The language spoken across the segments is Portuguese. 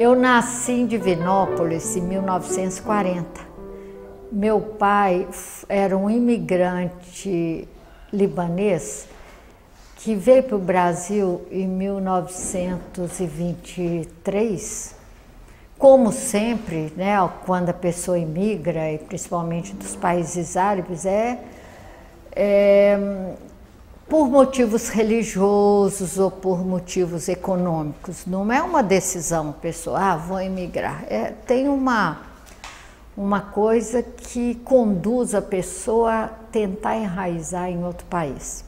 Eu nasci em Divinópolis em 1940. Meu pai era um imigrante libanês que veio para o Brasil em 1923. Como sempre, né, quando a pessoa imigra, e principalmente dos países árabes, por motivos religiosos ou por motivos econômicos. Não é uma decisão pessoal, vou emigrar. Tem uma coisa que conduz a pessoa a tentar enraizar em outro país.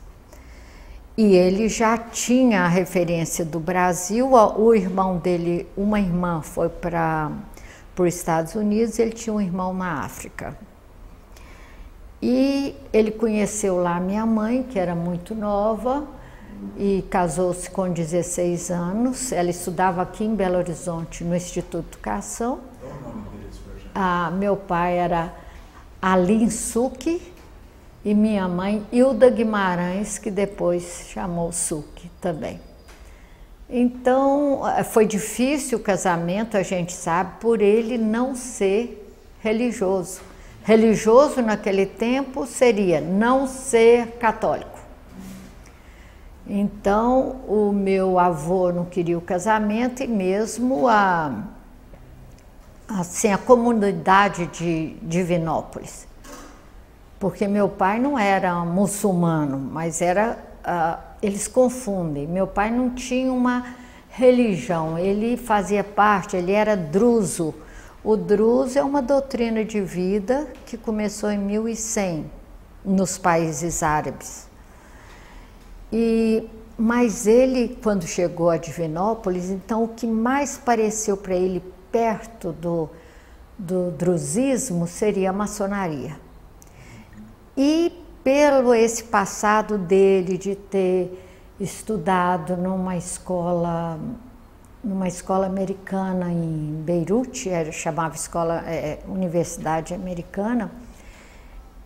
E ele já tinha a referência do Brasil, o irmão dele, uma irmã foi para os Estados Unidos, ele tinha um irmão na África. E ele conheceu lá minha mãe, que era muito nova, e casou-se com 16 anos. Ela estudava aqui em Belo Horizonte, no Instituto de Educação. Qual o nome deles, meu pai era Alim Suki e minha mãe Hilda Guimarães, que depois chamou Suki também. Então, foi difícil o casamento, a gente sabe, por ele não ser religioso. Religioso naquele tempo seria não ser católico. Então, o meu avô não queria o casamento e mesmo a comunidade de Divinópolis. Porque meu pai não era muçulmano, mas eles confundem. Meu pai não tinha uma religião, ele fazia parte, ele era druso. O druso é uma doutrina de vida que começou em 1100 nos países árabes. Mas ele, quando chegou a Divinópolis, então o que mais pareceu para ele perto do druzismo seria a maçonaria. E pelo esse passado dele de ter estudado numa escola americana em Beirute, chamava Universidade Americana,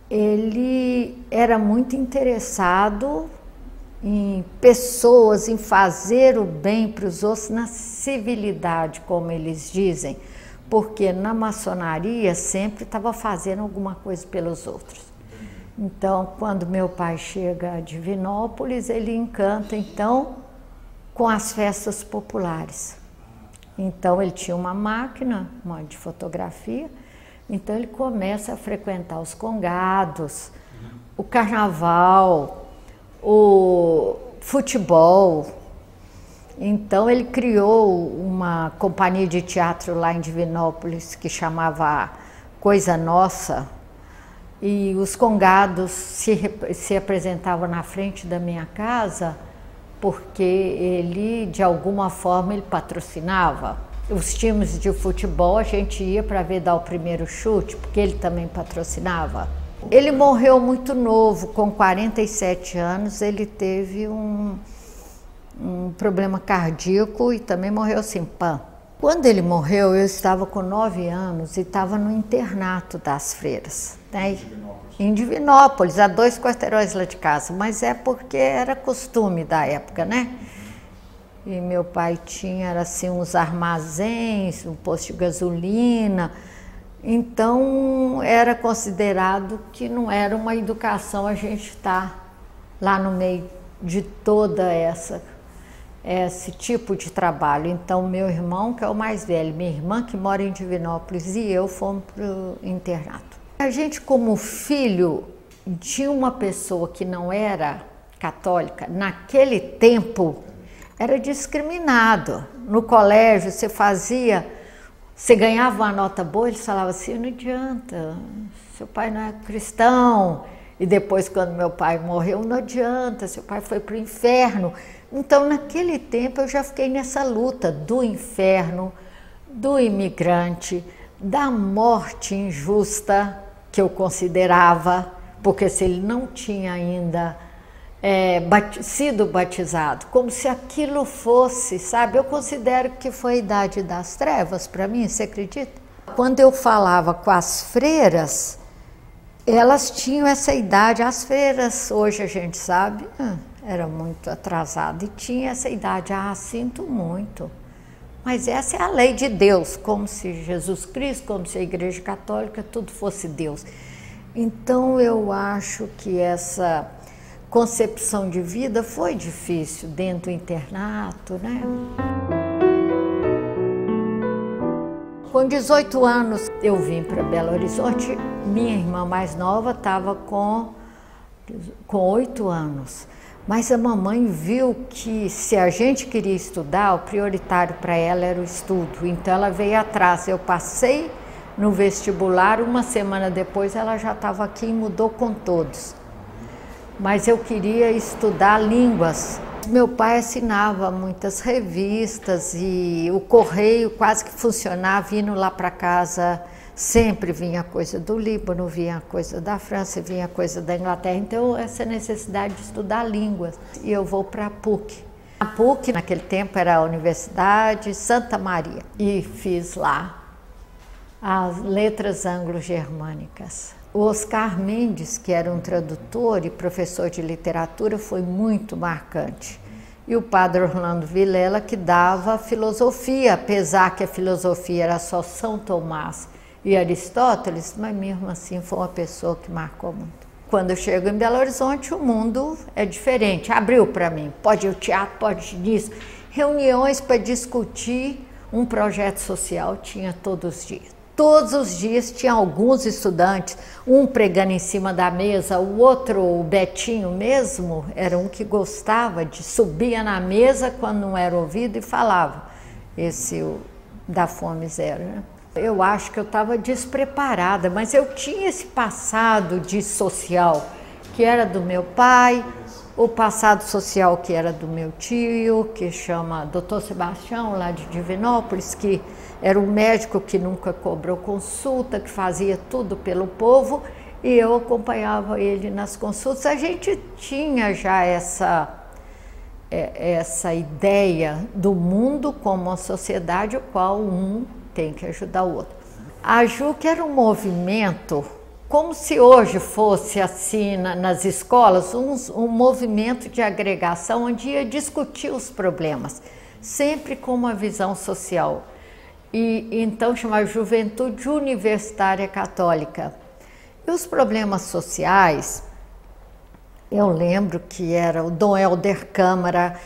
ele era muito interessado em pessoas, em fazer o bem para os outros, na civilidade, como eles dizem, porque na maçonaria sempre estava fazendo alguma coisa pelos outros. Então, quando meu pai chega a Divinópolis, ele encanta, então, com as festas populares. Então, ele tinha uma máquina de fotografia, então ele começa a frequentar os congados, o carnaval, o futebol. Então, ele criou uma companhia de teatro lá em Divinópolis que chamava Coisa Nossa, e os congados se apresentavam na frente da minha casa porque ele, de alguma forma, ele patrocinava. Os times de futebol a gente ia para ver dar o primeiro chute, porque ele também patrocinava. Ele morreu muito novo, com 47 anos, ele teve um problema cardíaco e também morreu sem pã. Quando ele morreu, eu estava com 9 anos e estava no internato das freiras, né? Em Divinópolis, a 2 quarteirões lá de casa, mas é porque era costume da época, né? E meu pai tinha assim uns armazéns, um posto de gasolina, então era considerado que não era uma educação a gente estar lá no meio de toda esse tipo de trabalho. Então meu irmão, que é o mais velho, minha irmã que mora em Divinópolis e eu fomos para o internato. A gente, como filho de uma pessoa que não era católica, naquele tempo era discriminado. No colégio você ganhava uma nota boa, eles falavam assim, não adianta, seu pai não é cristão. E depois, quando meu pai morreu, não adianta, seu pai foi para o inferno. Então, naquele tempo, eu já fiquei nessa luta do inferno, do imigrante, da morte injusta, que eu considerava, porque se ele não tinha ainda sido batizado, como se aquilo fosse, sabe? Eu considero que foi a idade das trevas para mim, você acredita? Quando eu falava com as freiras, elas tinham essa idade, as freiras, hoje a gente sabe, era muito atrasada e tinha essa idade. Sinto muito, Mas essa é a lei de Deus, como se Jesus Cristo, como se a Igreja Católica, tudo fosse Deus. Então eu acho que essa concepção de vida foi difícil dentro do internato, né? Com 18 anos eu vim para Belo Horizonte, minha irmã mais nova estava com 8 anos. Mas a mamãe viu que se a gente queria estudar, o prioritário para ela era o estudo. Então ela veio atrás. Eu passei no vestibular, uma semana depois ela já estava aqui e mudou com todos. Mas eu queria estudar línguas. Meu pai assinava muitas revistas e o correio quase que funcionava, vindo lá para casa. Sempre vinha coisa do Líbano, vinha coisa da França, vinha coisa da Inglaterra. Então, essa necessidade de estudar línguas. E eu vou para a PUC. A PUC, naquele tempo, era a Universidade Santa Maria. E fiz lá as letras anglo-germânicas. O Oscar Mendes, que era um tradutor e professor de literatura, foi muito marcante. E o padre Orlando Vilela, que dava filosofia, apesar que a filosofia era só São Tomás e Aristóteles, mas mesmo assim foi uma pessoa que marcou muito. Quando eu chego em Belo Horizonte, o mundo é diferente, abriu para mim, pode ir ao teatro, pode ir nisso. Reuniões para discutir um projeto social tinha todos os dias. Todos os dias tinha alguns estudantes, um pregando em cima da mesa, o outro, o Betinho mesmo, era um que gostava de subir na mesa quando não era ouvido e falava. Esse o da Fome Zero, né? Eu acho que eu estava despreparada, mas eu tinha esse passado de social, que era do meu pai, o passado social que era do meu tio, que chama Dr. Sebastião, lá de Divinópolis, que era um médico que nunca cobrou consulta, que fazia tudo pelo povo, e eu acompanhava ele nas consultas. A gente tinha já essa ideia do mundo como uma sociedade, o qual um tem que ajudar o outro. A JUC era um movimento, como se hoje fosse assim nas escolas, um movimento de agregação onde ia discutir os problemas, sempre com uma visão social. E então chamava Juventude Universitária Católica. E os problemas sociais, eu lembro que era o Dom Helder Câmara,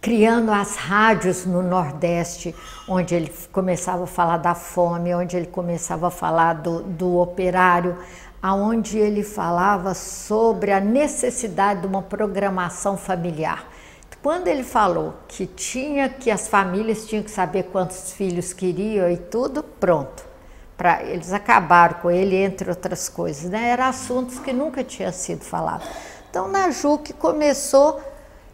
criando as rádios no Nordeste, onde ele começava a falar da fome, onde ele começava a falar do operário, aonde ele falava sobre a necessidade de uma programação familiar. Quando ele falou que as famílias tinham que saber quantos filhos queriam e tudo, pronto. Eles acabaram com ele, entre outras coisas, né? Eram assuntos que nunca tinham sido falados. Então, na JUC começou...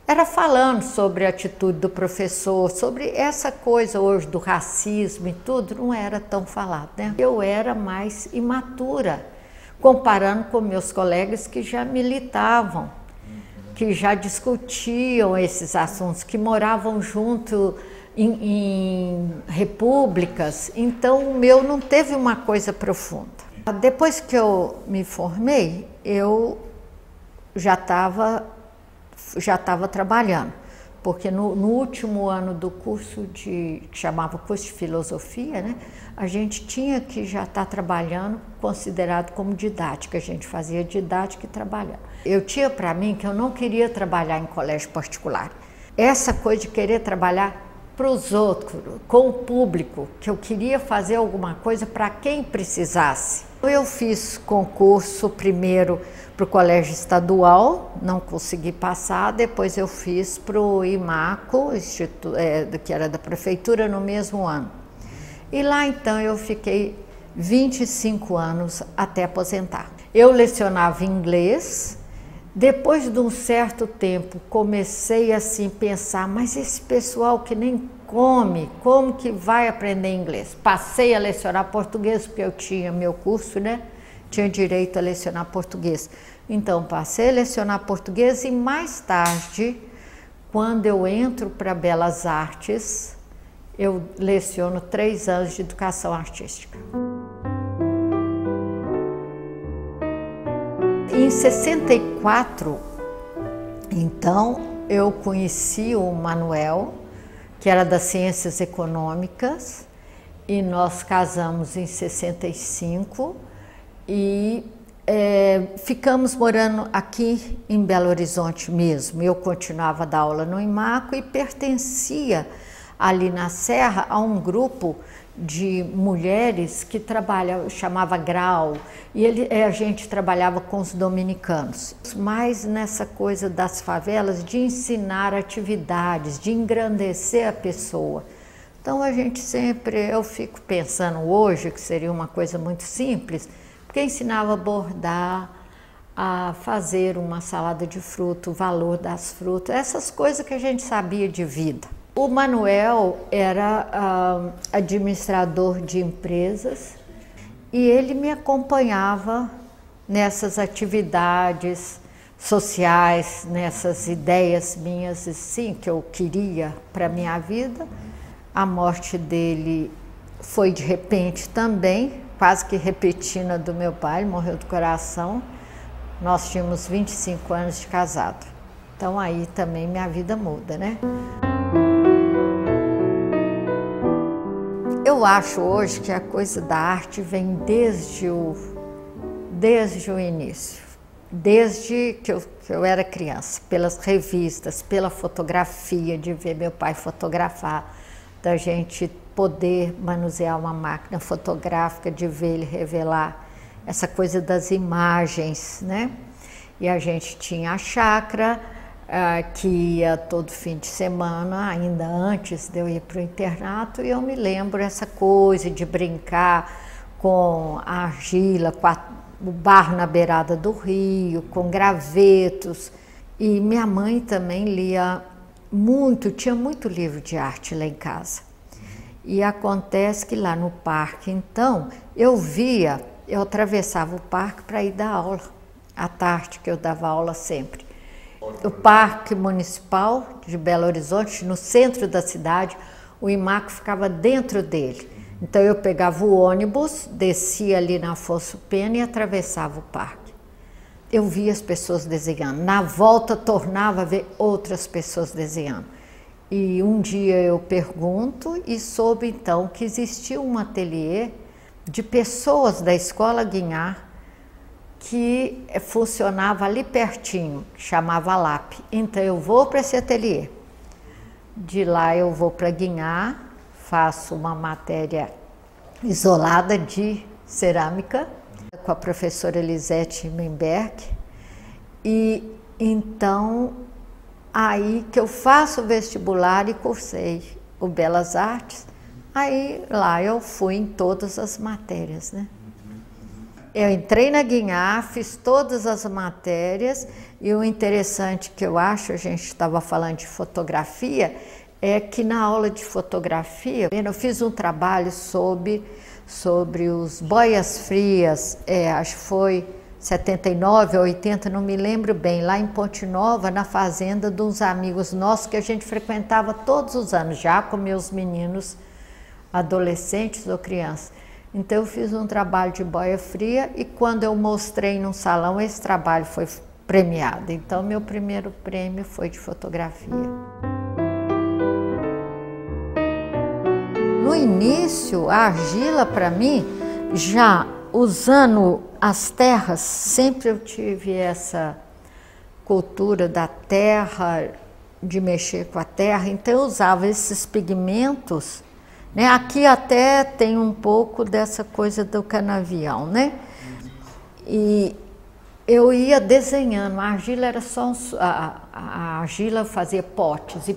Era falando sobre a atitude do professor, sobre essa coisa hoje do racismo e tudo, não era tão falado, né? Eu era mais imatura, comparando com meus colegas que já militavam, que já discutiam esses assuntos, que moravam junto em repúblicas. Então, o meu não teve uma coisa profunda. Depois que eu me formei, eu já estava trabalhando, porque no último ano do curso que chamava curso de filosofia, né, a gente tinha que já estar trabalhando, considerado como didática, a gente fazia didática e trabalhando. Eu tinha para mim que eu não queria trabalhar em colégio particular. Essa coisa de querer trabalhar para os outros, com o público, que eu queria fazer alguma coisa para quem precisasse. Eu fiz concurso primeiro para o colégio estadual, não consegui passar, depois eu fiz para o IMACO, que era da prefeitura, no mesmo ano. E lá então eu fiquei 25 anos até aposentar. Eu lecionava inglês, depois de um certo tempo comecei assim a pensar, mas esse pessoal que nem come, como que vai aprender inglês? Passei a lecionar português, porque eu tinha meu curso, né? Tinha direito a lecionar português. Então, passei a lecionar português e mais tarde, quando eu entro para Belas Artes, eu leciono 3 anos de educação artística. Em 64, então, eu conheci o Manuel, que era das Ciências Econômicas, e nós casamos em 65 e ficamos morando aqui em Belo Horizonte mesmo. Eu continuava a dar aula no IMACO e pertencia ali na Serra a um grupo de mulheres que chamava Grau, e a gente trabalhava com os dominicanos. Mas nessa coisa das favelas, de ensinar atividades, de engrandecer a pessoa. Então a gente sempre, eu fico pensando hoje que seria uma coisa muito simples, porque ensinava a bordar, a fazer uma salada de fruta, o valor das frutas, essas coisas que a gente sabia de vida. O Manuel era administrador de empresas e ele me acompanhava nessas atividades sociais, nessas ideias minhas, sim, que eu queria para a minha vida. A morte dele foi de repente também, quase que repetindo a do meu pai, ele morreu do coração. Nós tínhamos 25 anos de casado. Então aí também minha vida muda, né? Eu acho hoje que a coisa da arte vem desde o início, desde que eu era criança, pelas revistas, pela fotografia, de ver meu pai fotografar, da gente poder manusear uma máquina fotográfica, de ver ele revelar essa coisa das imagens, né? E a gente tinha a chácara, que ia todo fim de semana, ainda antes de eu ir para o internato, e eu me lembro essa coisa de brincar com a argila, com o barro na beirada do rio, com gravetos. E minha mãe também lia muito, tinha muito livro de arte lá em casa. E acontece que lá no parque, então, eu atravessava o parque para ir dar aula, à tarde, que eu dava aula sempre. O Parque Municipal de Belo Horizonte, no centro da cidade, o IMACO ficava dentro dele. Então eu pegava o ônibus, descia ali na Afonso Pena e atravessava o parque. Eu via as pessoas desenhando. Na volta tornava a ver outras pessoas desenhando. E um dia eu pergunto e soube então que existia um ateliê de pessoas da Escola Guinhar que funcionava ali pertinho, que chamava LAP. Então eu vou para esse ateliê. De lá eu vou para Guinhar, faço uma matéria isolada de cerâmica com a professora Elisete Menberg. E então aí que eu faço o vestibular e cursei o Belas Artes. Aí lá eu fui em todas as matérias, né? Eu entrei na Guinhar, fiz todas as matérias, e o interessante que eu acho, a gente estava falando de fotografia, é que na aula de fotografia eu fiz um trabalho sobre os boias frias, acho que foi 79 ou 80, não me lembro bem, lá em Ponte Nova, na fazenda de uns amigos nossos que a gente frequentava todos os anos, já com meus meninos adolescentes ou crianças. Então eu fiz um trabalho de boia fria e quando eu mostrei num salão, esse trabalho foi premiado. Então meu primeiro prêmio foi de fotografia. No início, a argila para mim, já usando as terras, sempre eu tive essa cultura da terra, de mexer com a terra, então eu usava esses pigmentos. Né? Aqui até tem um pouco dessa coisa do canavial, né? E eu ia desenhando, a argila era só a argila fazia potes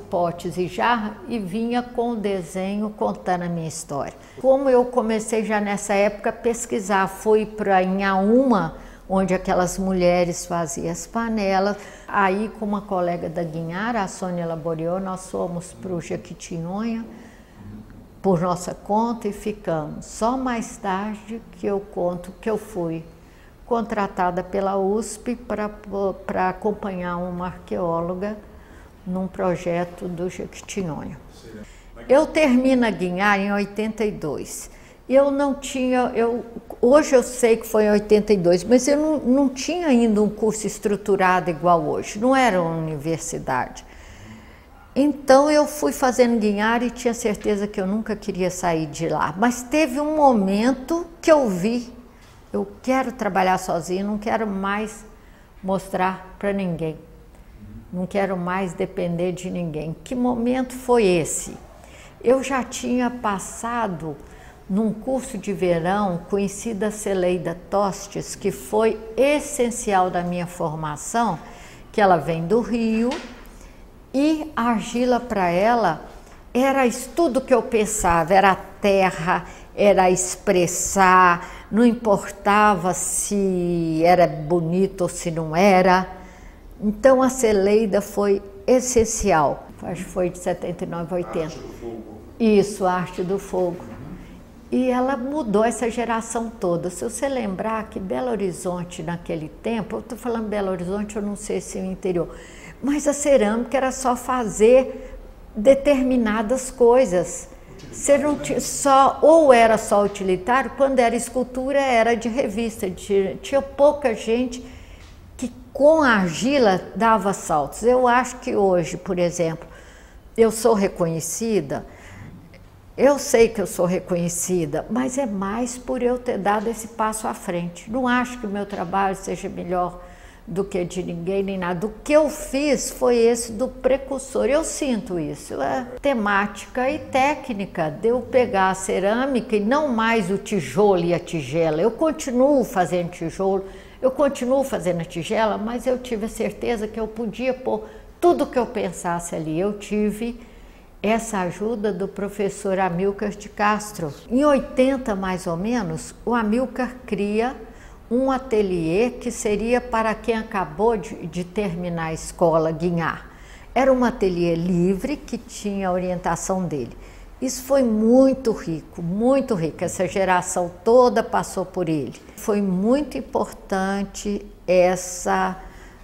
e jarra e vinha com o desenho contando a minha história. Como eu comecei já nessa época a pesquisar, fui para Inhaúma, onde aquelas mulheres faziam as panelas. Aí com uma colega da Guinhar, a Sônia Laboriou, nós fomos para o Jequitinhonha, por nossa conta e ficamos. Só mais tarde que eu conto que eu fui contratada pela USP para acompanhar uma arqueóloga num projeto do Jequitinhonha. Eu termino a Guinhar em 82. Eu não tinha, hoje eu sei que foi em 82, mas eu não tinha ainda um curso estruturado igual hoje, não era uma universidade. Então eu fui fazendo Guinhar e tinha certeza que eu nunca queria sair de lá. Mas teve um momento que eu vi, eu quero trabalhar sozinha, não quero mais mostrar para ninguém. Não quero mais depender de ninguém. Que momento foi esse? Eu já tinha passado num curso de verão, conhecida Celeida Tostes, que foi essencial da minha formação, que ela vem do Rio, e a argila para ela era isso tudo que eu pensava, era a terra, era expressar, não importava se era bonito ou se não era. Então a Celeida foi essencial, acho que foi de 79 a 80. Arte do Fogo. Isso, a Arte do Fogo. E ela mudou essa geração toda. Se você lembrar que Belo Horizonte naquele tempo, eu estou falando Belo Horizonte, eu não sei se é o interior, mas a cerâmica era só fazer determinadas coisas. Você não tinha só, ou era só utilitário, quando era escultura era de revista, tinha pouca gente que com a argila dava saltos. Eu acho que hoje, por exemplo, eu sou reconhecida, eu sei que eu sou reconhecida, mas é mais por eu ter dado esse passo à frente. Não acho que o meu trabalho seja melhor do que de ninguém, nem nada. O que eu fiz foi esse do precursor. Eu sinto isso, é temática e técnica de eu pegar a cerâmica e não mais o tijolo e a tigela. Eu continuo fazendo tijolo, eu continuo fazendo a tigela, mas eu tive a certeza que eu podia pôr tudo que eu pensasse ali. Eu tive essa ajuda do professor Amilcar de Castro. Em 80, mais ou menos, o Amilcar cria um ateliê que seria para quem acabou de terminar a escola Guinhar. Era um ateliê livre que tinha a orientação dele. Isso foi muito rico, essa geração toda passou por ele. Foi muito importante essa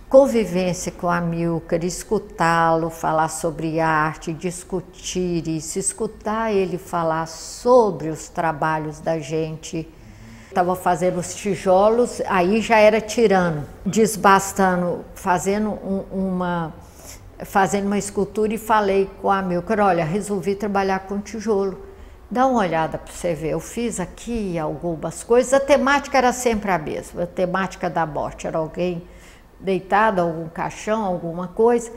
convivência com o Amilcar, escutá-lo falar sobre arte, discutir isso, escutar ele falar sobre os trabalhos da gente. Estava fazendo os tijolos, aí já era tirando, desbastando, fazendo uma escultura e falei com a Amilcar, olha, resolvi trabalhar com tijolo. Dá uma olhada para você ver, eu fiz aqui algumas coisas, a temática era sempre a mesma, a temática da morte, era alguém deitado, algum caixão, alguma coisa.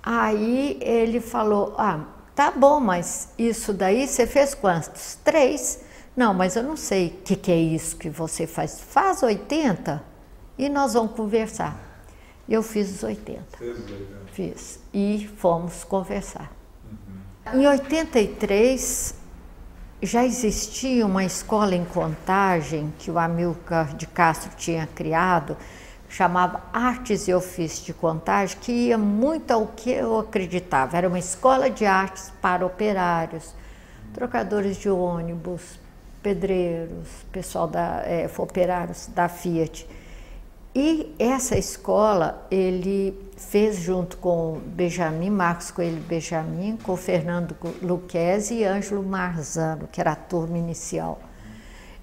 Aí ele falou, tá bom, mas isso daí você fez quantos? 3. Não, mas eu não sei o que é isso que você faz. Faz 80 e nós vamos conversar. Eu fiz os 80. Fiz. E fomos conversar. Em 83, já existia uma escola em Contagem que o Amilcar de Castro tinha criado, chamava Artes e Ofícios de Contagem, que ia muito ao que eu acreditava. Era uma escola de artes para operários, trocadores de ônibus, pedreiros, pessoal operários da Fiat. E essa escola ele fez junto com Benjamin, Marcos Coelho Benjamin, com Fernando Luquezzi e Ângelo Marzano, que era a turma inicial.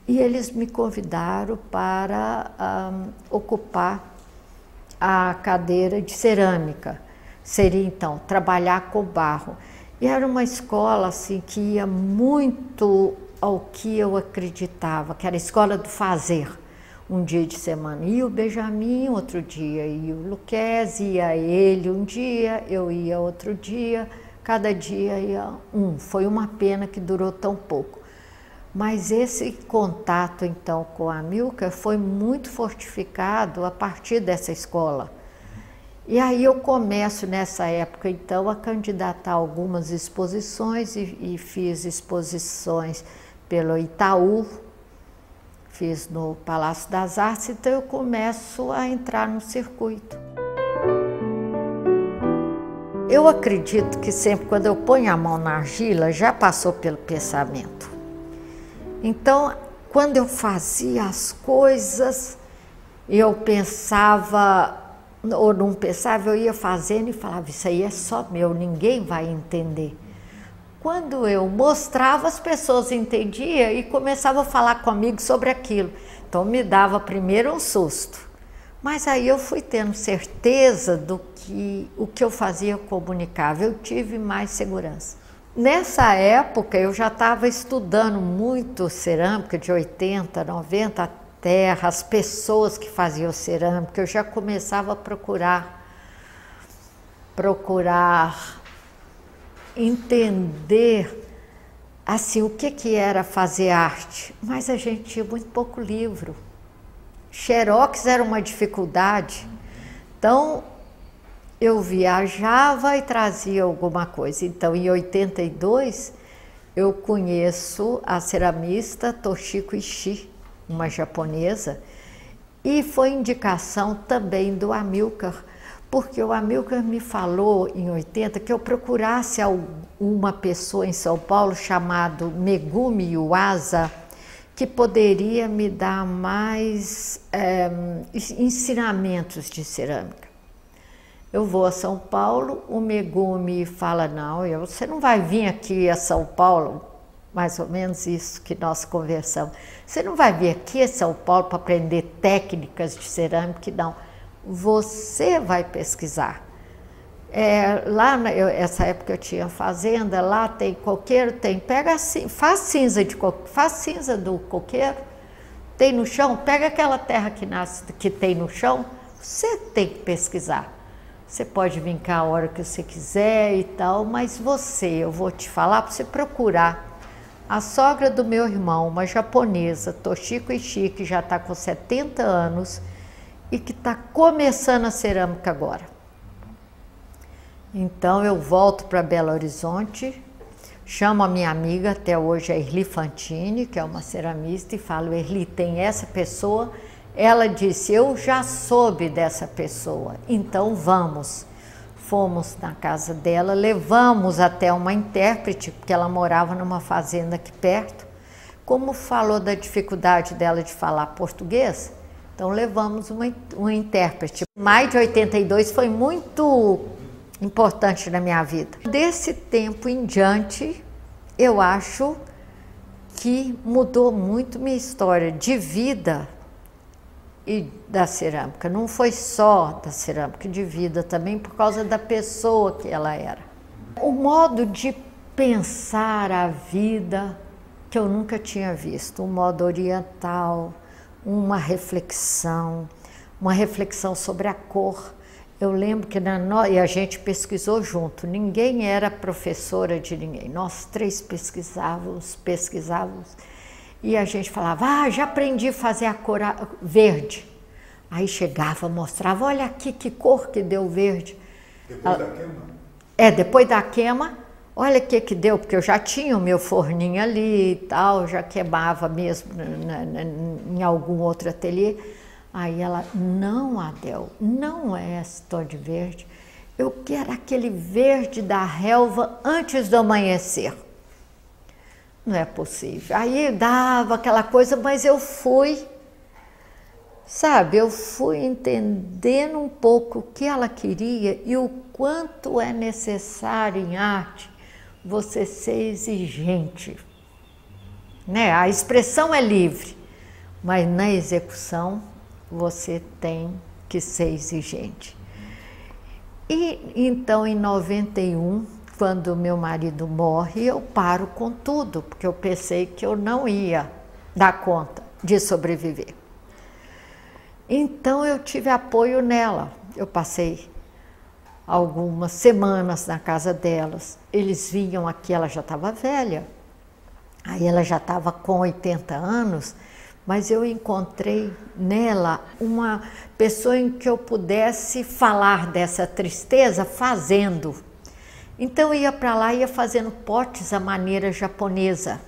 E eles me convidaram para ocupar a cadeira de cerâmica. Seria, então, trabalhar com barro. E era uma escola assim, que ia muito ao que eu acreditava, que era a escola do fazer. Um dia de semana ia o Benjamin, outro dia ia o Luquezzi, ia ele um dia, eu ia outro dia, cada dia ia um. Foi uma pena que durou tão pouco. Mas esse contato, então, com a Amilcar foi muito fortificado a partir dessa escola. E aí eu começo, nessa época, então, a candidatar algumas exposições e fiz exposições pelo Itaú, fiz no Palácio das Artes, então eu começo a entrar no circuito. Eu acredito que sempre, quando eu ponho a mão na argila, já passou pelo pensamento. Então, quando eu fazia as coisas, eu pensava, ou não pensava, eu ia fazendo e falava, isso aí é só meu, ninguém vai entender. Quando eu mostrava, as pessoas entendiam e começavam a falar comigo sobre aquilo. Então, me dava primeiro um susto, Mas aí eu fui tendo certeza do que o que eu fazia eu comunicava, eu tive mais segurança. Nessa época eu já estava estudando muito cerâmica, de 80, 90, a terra, as pessoas que faziam cerâmica, eu já começava a procurar entender assim o que era fazer arte, mas a gente tinha muito pouco livro. Xerox era uma dificuldade, então eu viajava e trazia alguma coisa. Então, em 82, eu conheço a ceramista Toshiko Ishii, uma japonesa, e foi indicação também do Amilcar, porque o Amilcar me falou em 80 que eu procurasse uma pessoa em São Paulo chamado Megumi Yuasa, que poderia me dar mais ensinamentos de cerâmica. Eu vou a São Paulo, o Megumi fala, não, você não vai vir aqui a São Paulo, mais ou menos isso que nós conversamos, você não vai vir aqui a São Paulo para aprender técnicas de cerâmica, não, você vai pesquisar. Essa época eu tinha fazenda, lá tem coqueiro, pega assim, faz cinza do coqueiro, tem no chão, pega aquela terra que tem no chão, você tem que pesquisar. Você pode vir cá a hora que você quiser e tal, mas eu vou te falar para você procurar. A sogra do meu irmão, uma japonesa, Toshiko Ishii, que já está com 70 anos e que está começando a cerâmica agora. Então eu volto para Belo Horizonte, chamo a minha amiga, até hoje a Erli Fantini, que é uma ceramista, e falo, Erli, tem essa pessoa. Ela disse, eu já soube dessa pessoa, então vamos. Fomos na casa dela, levamos até uma intérprete, porque ela morava numa fazenda aqui perto. Como falou da dificuldade dela de falar português, então levamos uma intérprete. Maio de 82 foi muito importante na minha vida. Desse tempo em diante, eu acho que mudou muito minha história de vida e da cerâmica. Não foi só da cerâmica, de vida também, por causa da pessoa que ela era. O modo de pensar a vida que eu nunca tinha visto, um modo oriental, uma reflexão sobre a cor. Eu lembro que e a gente pesquisou junto, ninguém era professora de ninguém, nós três pesquisávamos, e a gente falava, já aprendi a fazer a cor verde. Aí chegava, mostrava, olha aqui que cor que deu verde. Depois da queima? Depois da queima, olha o que deu, porque eu já tinha o meu forninho ali e tal, já queimava mesmo em algum outro ateliê. Aí ela, não, Adel, não é esse tom de verde, eu quero aquele verde da relva antes do amanhecer. Não é possível. Aí dava aquela coisa, mas eu fui entendendo um pouco o que ela queria e o quanto é necessário em arte você ser exigente. Né? A expressão é livre, mas na execução você tem que ser exigente. E então em 91, quando meu marido morre, eu paro com tudo, porque eu pensei que eu não ia dar conta de sobreviver. Então eu tive apoio nela. Eu passei algumas semanas na casa delas. Eles vinham aqui, ela já estava velha. Aí ela já estava com 80 anos, mas eu encontrei nela uma pessoa em que eu pudesse falar dessa tristeza fazendo. Então eu ia para lá e ia fazendo potes à maneira japonesa.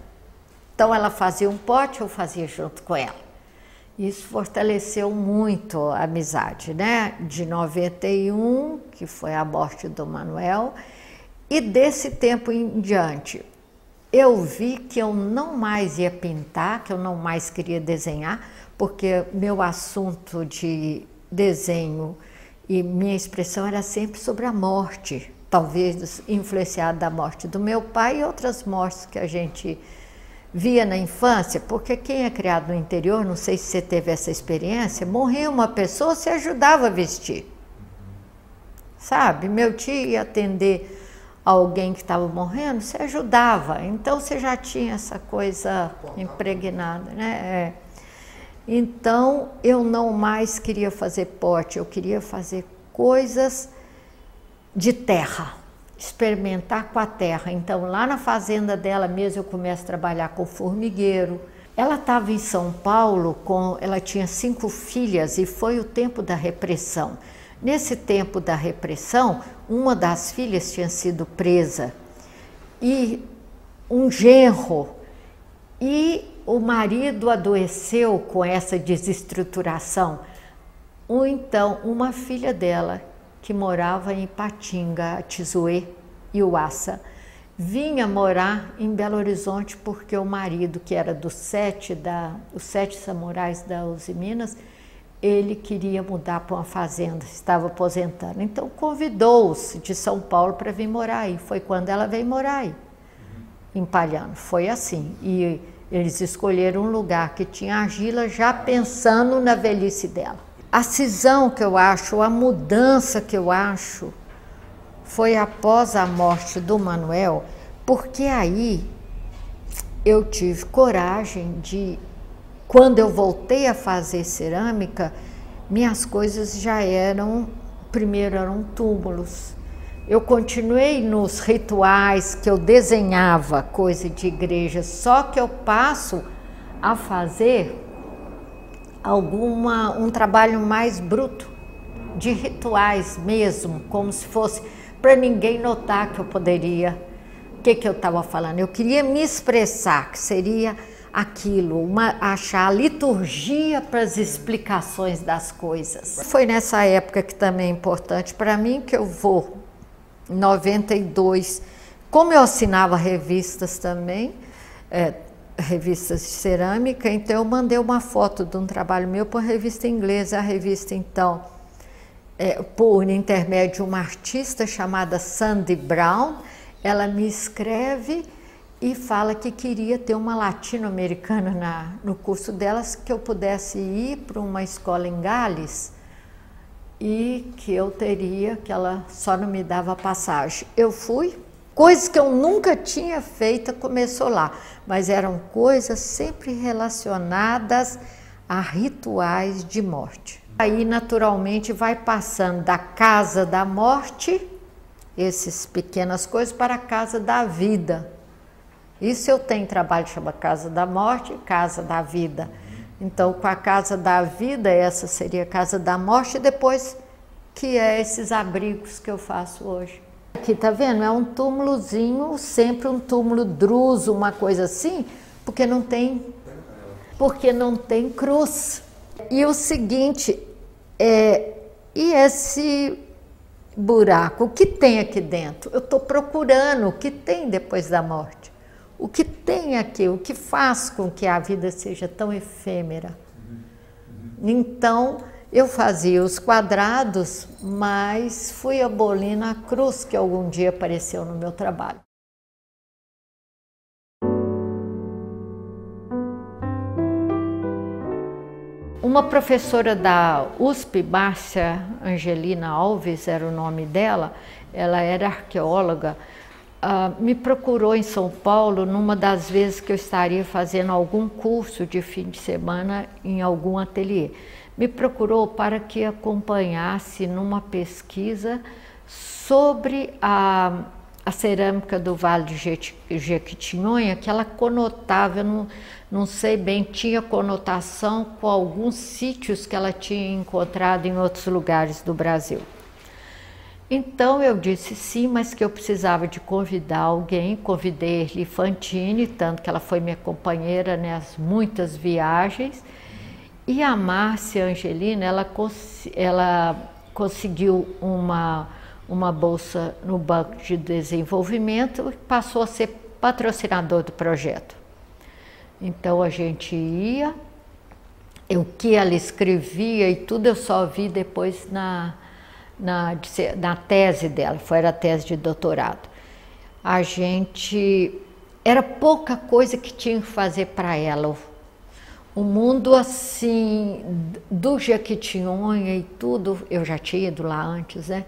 Então ela fazia um pote, eu fazia junto com ela. Isso fortaleceu muito a amizade, né? De 91, que foi a morte do Manuel, e desse tempo em diante, eu vi que eu não mais ia pintar, que eu não mais queria desenhar, porque meu assunto de desenho e minha expressão era sempre sobre a morte, talvez influenciada da morte do meu pai e outras mortes que a gente via na infância, porque quem é criado no interior, não sei se você teve essa experiência, morria uma pessoa, você ajudava a vestir. Sabe? Meu tio ia atender alguém que estava morrendo, você ajudava. Então você já tinha essa coisa impregnada, né? Então eu não mais queria fazer pote, eu queria fazer coisas de terra, experimentar com a terra. Então lá na fazenda dela mesmo eu começo a trabalhar com formigueiro. Ela estava em São Paulo, ela tinha 5 filhas e foi o tempo da repressão. Nesse tempo da repressão, uma das filhas tinha sido presa e um genro, e o marido adoeceu com essa desestruturação. Ou então, uma filha dela, que morava em Ipatinga, Tizuê e Uaça, vinha morar em Belo Horizonte porque o marido, que era os 7 samurais da Uzi Minas, ele queria mudar para uma fazenda, estava aposentando. Então convidou-os de São Paulo para vir morar aí. Foi quando ela veio morar aí, em Palhano. Foi assim. E eles escolheram um lugar que tinha argila, já pensando na velhice dela. A cisão que eu acho, a mudança que eu acho, foi após a morte do Manuel, porque aí eu tive coragem de... Quando eu voltei a fazer cerâmica, minhas coisas já eram, primeiro eram túmulos. Eu continuei nos rituais que eu desenhava, coisa de igreja, só que eu passo a fazer um trabalho mais bruto, de rituais mesmo, como se fosse para ninguém notar que eu poderia, o que eu estava falando. Eu queria me expressar, que seria aquilo, achar a liturgia para as explicações das coisas. Foi nessa época que também é importante para mim, que eu vou, em 92, como eu assinava revistas também, revistas de cerâmica, então eu mandei uma foto de um trabalho meu para uma revista inglesa. A revista, então, por intermédio de uma artista chamada Sandy Brown, ela me escreve e fala que queria ter uma latino-americana no curso delas, que eu pudesse ir para uma escola em Gales e que eu teria, que ela só não me dava passagem. Eu fui, coisas que eu nunca tinha feito, começou lá, mas eram coisas sempre relacionadas a rituais de morte. Aí, naturalmente, vai passando da casa da morte, essas pequenas coisas, para a casa da vida. Isso eu tenho trabalho que chama Casa da Morte e Casa da Vida. Então, com a Casa da Vida, essa seria a Casa da Morte, e depois que é esses abrigos que eu faço hoje. Aqui, tá vendo? É um túmulozinho, sempre um túmulo druso, uma coisa assim, porque não tem cruz. E o seguinte, e esse buraco, o que tem aqui dentro? Eu estou procurando o que tem depois da morte. O que tem aqui, o que faz com que a vida seja tão efêmera. Então, eu fazia os quadrados, mas fui abolindo a cruz que algum dia apareceu no meu trabalho. Uma professora da USP, Márcia Angelina Alves, era o nome dela, ela era arqueóloga, me procurou em São Paulo numa das vezes que eu estaria fazendo algum curso de fim de semana em algum ateliê. Me procurou para que acompanhasse numa pesquisa sobre a cerâmica do Vale de Jequitinhonha, que ela conotava, eu não sei bem, tinha conotação com alguns sítios que ela tinha encontrado em outros lugares do Brasil. Então eu disse sim, mas que eu precisava de convidar alguém. Convidei Erli Fantini, tanto que ela foi minha companheira nas muitas viagens. E a Márcia Angelina, ela conseguiu uma bolsa no Banco de Desenvolvimento e passou a ser patrocinador do projeto. Então a gente ia, o que ela escrevia e tudo eu só vi depois na tese dela, foi a tese de doutorado. A gente era pouca coisa que tinha que fazer para ela. O mundo assim, do Jequitinhonha e tudo, eu já tinha ido lá antes, né?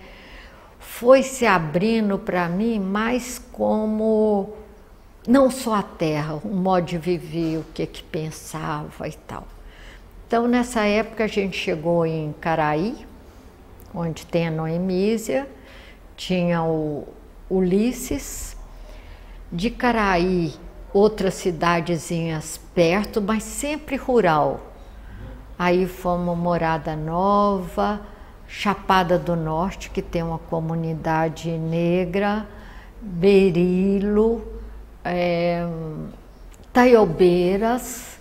Foi se abrindo para mim mais como, não só a terra, o modo de viver, o que pensava e tal. Então, nessa época, a gente chegou em Caraí, onde tem a Noemísia, tinha o Ulisses. De Caraí, outras cidadezinhas perto, mas sempre rural. Aí fomos Morada Nova, Chapada do Norte, que tem uma comunidade negra, Berilo, Taiobeiras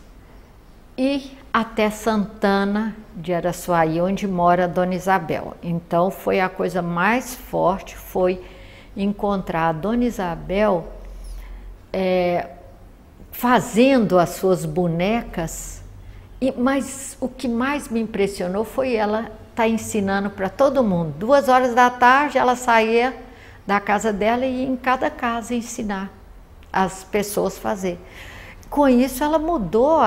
e até Santana de Araçuaí, onde mora a Dona Isabel. Então foi a coisa mais forte, foi encontrar a Dona Isabel fazendo as suas bonecas, mas o que mais me impressionou foi ela estar ensinando para todo mundo. 2 horas da tarde ela saía da casa dela e ia em cada casa ensinar as pessoas a fazer. Com isso ela mudou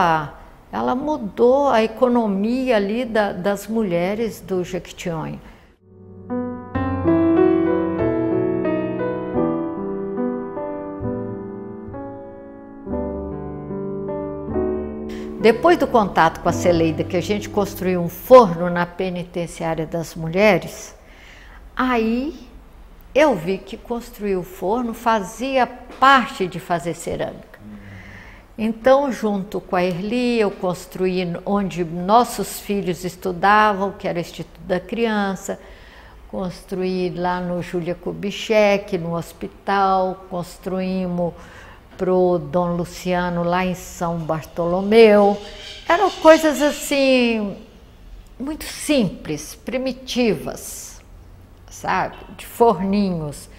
a economia ali das mulheres do Jequitinhonha. Depois do contato com a Celeida, que a gente construiu um forno na penitenciária das mulheres, aí eu vi que construir o forno fazia parte de fazer cerâmica. Então, junto com a Erli, eu construí onde nossos filhos estudavam, que era o Instituto da Criança, construí lá no Júlia Kubitschek, no hospital, construímos para o Dom Luciano lá em São Bartolomeu. Eram coisas assim, muito simples, primitivas, sabe? De forninhos,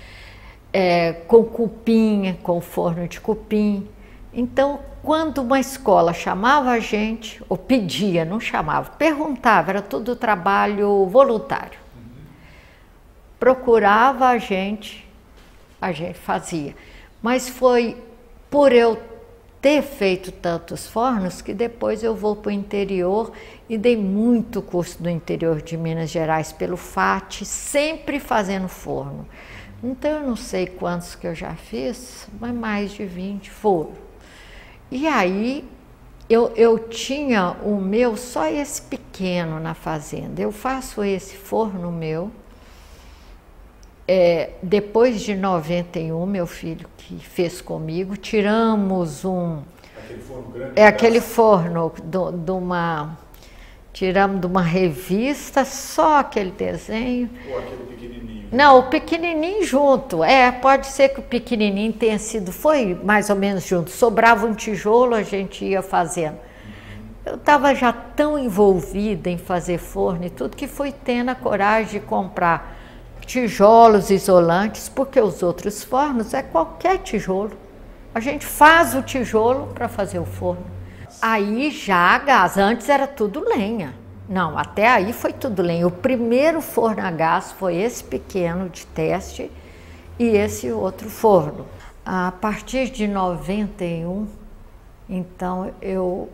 com cupim, com forno de cupim. Então, quando uma escola chamava a gente, ou pedia, não chamava, perguntava, era tudo trabalho voluntário. Procurava a gente fazia. Mas foi por eu ter feito tantos fornos que depois eu vou para o interior e dei muito curso no interior de Minas Gerais pelo FAT, sempre fazendo forno. Então eu não sei quantos que eu já fiz, mas mais de 20 foram. E aí eu tinha o meu, só esse pequeno na fazenda. Eu faço esse forno meu. Depois de 91, meu filho que fez comigo, tiramos aquele forno grande. Aquele forno tiramos de uma revista, só aquele desenho. Ou aquele pequenininho? Não, o pequenininho junto. Pode ser que o pequenininho tenha sido, foi mais ou menos junto. Sobrava um tijolo, a gente ia fazendo. Eu estava já tão envolvida em fazer forno e tudo que fui tendo a coragem de comprar tijolos isolantes, porque os outros fornos é qualquer tijolo. A gente faz o tijolo para fazer o forno. Aí já a gás, antes era tudo lenha. Não, até aí foi tudo lenha. O primeiro forno a gás foi esse pequeno de teste e esse outro forno. A partir de 91, então eu